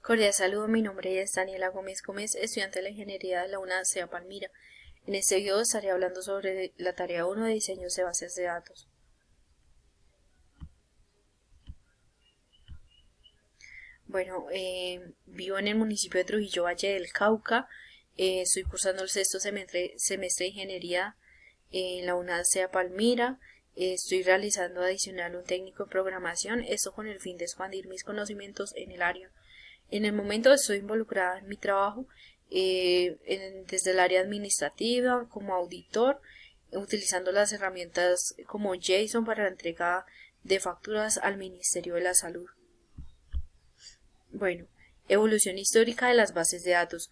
Cordial saludo, mi nombre es Daniela Gómez Gómez, estudiante de la Ingeniería de la UNACEA Palmira. En este video estaré hablando sobre la tarea 1 de diseños de bases de datos. Bueno, vivo en el municipio de Trujillo, Valle del Cauca. Estoy cursando el sexto semestre de Ingeniería en la UNACEA Palmira. Estoy realizando adicional un técnico en programación, esto con el fin de expandir mis conocimientos en el área. En el momento estoy involucrada en mi trabajo desde el área administrativa como auditor, utilizando las herramientas como JSON para la entrega de facturas al Ministerio de la Salud. Bueno, evolución histórica de las bases de datos.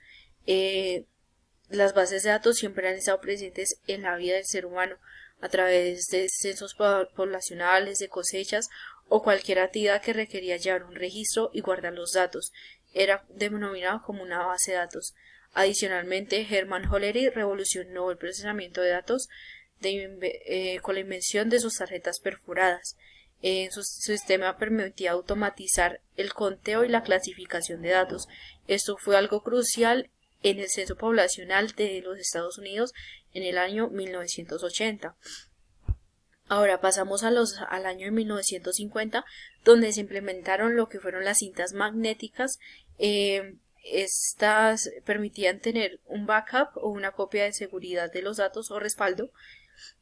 Las bases de datos siempre han estado presentes en la vida del ser humano a través de censos poblacionales, de cosechas o cualquier actividad que requería llevar un registro y guardar los datos. Era denominado como una base de datos. Adicionalmente, Hermann Hollery revolucionó el procesamiento de datos con la invención de sus tarjetas perforadas. Su sistema permitía automatizar el conteo y la clasificación de datos. Esto fue algo crucial en el censo poblacional de los Estados Unidos en el año 1980. Ahora pasamos al año de 1950, donde se implementaron lo que fueron las cintas magnéticas. Estas permitían tener un backup o una copia de seguridad de los datos o respaldo.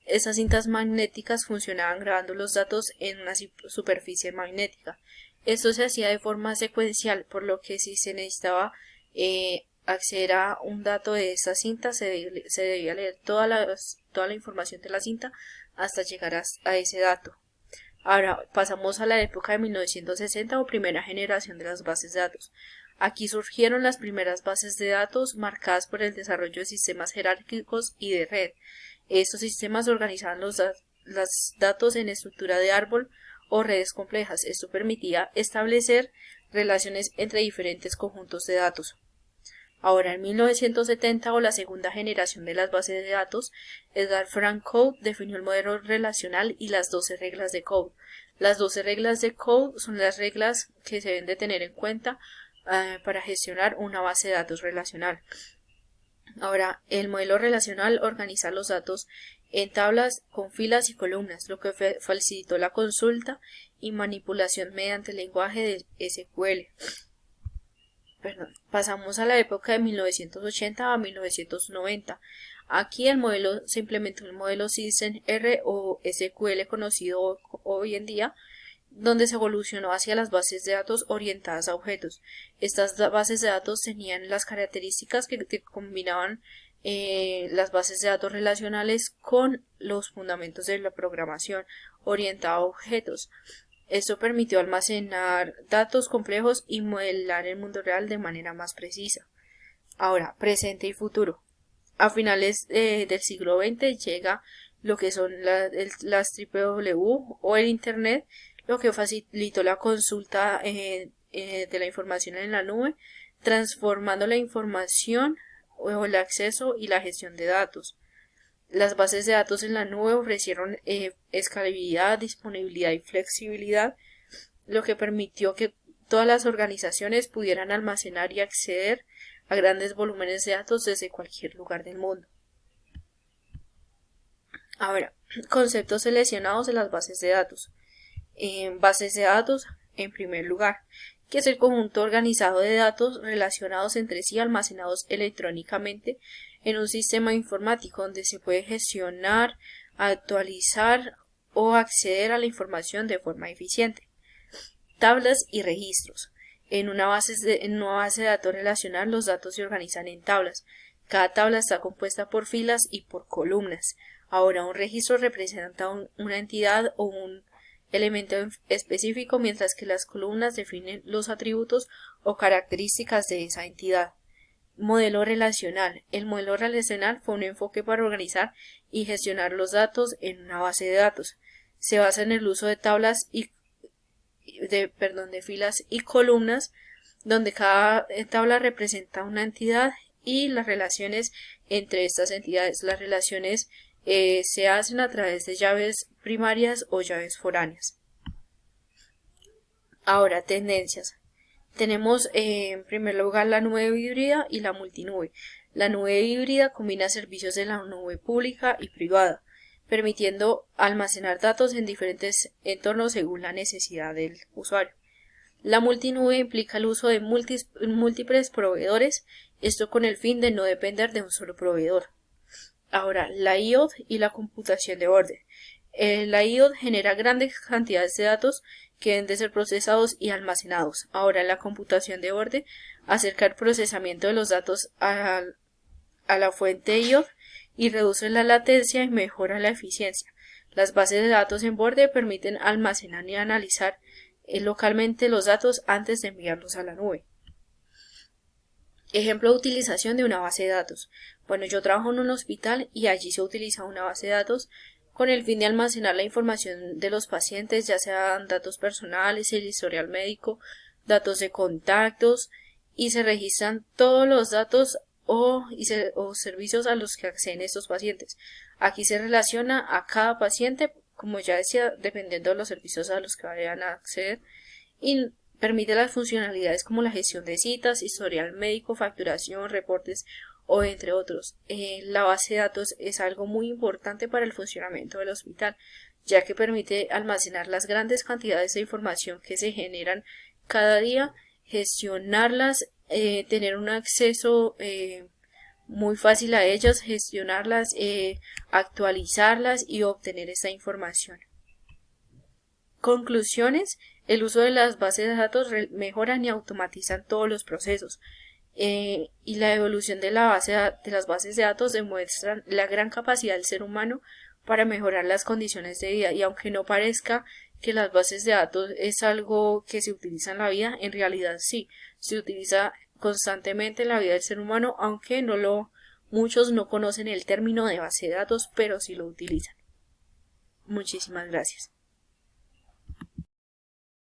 Estas cintas magnéticas funcionaban grabando los datos en una superficie magnética. Esto se hacía de forma secuencial, por lo que si se necesitaba acceder a un dato de esta cinta, se debía leer toda la información de la cinta hasta llegar a ese dato. Ahora pasamos a la época de 1960 o primera generación de las bases de datos. Aquí surgieron las primeras bases de datos marcadas por el desarrollo de sistemas jerárquicos y de red. Estos sistemas organizaban los datos en estructura de árbol o redes complejas. Esto permitía establecer relaciones entre diferentes conjuntos de datos. Ahora, en 1970 o la segunda generación de las bases de datos, Edgar Frank Coe definió el modelo relacional y las 12 reglas de Coe. Las 12 reglas de Coe son las reglas que se deben de tener en cuenta para gestionar una base de datos relacional. Ahora, el modelo relacional organiza los datos en tablas con filas y columnas, lo que facilitó la consulta y manipulación mediante el lenguaje de SQL. Pasamos a la época de 1980 a 1990. Aquí se implementó el modelo Citizen R o SQL conocido hoy en día, donde se evolucionó hacia las bases de datos orientadas a objetos. Estas bases de datos tenían las características que combinaban las bases de datos relacionales con los fundamentos de la programación orientada a objetos. Esto permitió almacenar datos complejos y modelar el mundo real de manera más precisa. Ahora, presente y futuro. A finales del siglo XX llega lo que son las www o el Internet, lo que facilitó la consulta de la información en la nube, transformando la información o el acceso y la gestión de datos. Las bases de datos en la nube ofrecieron escalabilidad, disponibilidad y flexibilidad, lo que permitió que todas las organizaciones pudieran almacenar y acceder a grandes volúmenes de datos desde cualquier lugar del mundo. Ahora, conceptos seleccionados de las bases de datos. Bases de datos, en primer lugar, que es el conjunto organizado de datos relacionados entre sí almacenados electrónicamente en un sistema informático donde se puede gestionar, actualizar o acceder a la información de forma eficiente. Tablas y registros. En una base de datos relacional los datos se organizan en tablas. Cada tabla está compuesta por filas y por columnas. Ahora, un registro representa una entidad o un elemento específico, mientras que las columnas definen los atributos o características de esa entidad. Modelo relacional. El modelo relacional fue un enfoque para organizar y gestionar los datos en una base de datos. Se basa en el uso de de filas y columnas, donde cada tabla representa una entidad y las relaciones entre estas entidades. Las relaciones se hacen a través de llaves primarias o llaves foráneas. Ahora, tendencias. Tenemos en primer lugar la nube híbrida y la multinube. La nube híbrida combina servicios de la nube pública y privada, permitiendo almacenar datos en diferentes entornos según la necesidad del usuario. La multinube implica el uso de múltiples proveedores, esto con el fin de no depender de un solo proveedor. Ahora, la IoT y la computación de orden. La IoT genera grandes cantidades de datos que deben de ser procesados y almacenados. Ahora, la computación de orden acerca el procesamiento de los datos a la fuente IoT y reduce la latencia y mejora la eficiencia. Las bases de datos en borde permiten almacenar y analizar localmente los datos antes de enviarlos a la nube. Ejemplo de utilización de una base de datos. Bueno, yo trabajo en un hospital y allí se utiliza una base de datos con el fin de almacenar la información de los pacientes, ya sean datos personales, el historial médico, datos de contactos, y se registran todos los datos o servicios a los que acceden estos pacientes. Aquí se relaciona a cada paciente, como ya decía, dependiendo de los servicios a los que vayan a acceder, y permite las funcionalidades como la gestión de citas, historial médico, facturación, reportes o entre otros. La base de datos es algo muy importante para el funcionamiento del hospital, ya que permite almacenar las grandes cantidades de información que se generan cada día, gestionarlas, tener un acceso muy fácil a ellas, gestionarlas, actualizarlas y obtener esta información. Conclusiones: el uso de las bases de datos mejoran y automatizan todos los procesos, y la evolución de las bases de datos demuestran la gran capacidad del ser humano para mejorar las condiciones de vida. Y aunque no parezca que las bases de datos es algo que se utiliza en la vida, en realidad sí, se utiliza constantemente en la vida del ser humano, aunque muchos no conocen el término de base de datos, pero sí lo utilizan. Muchísimas gracias.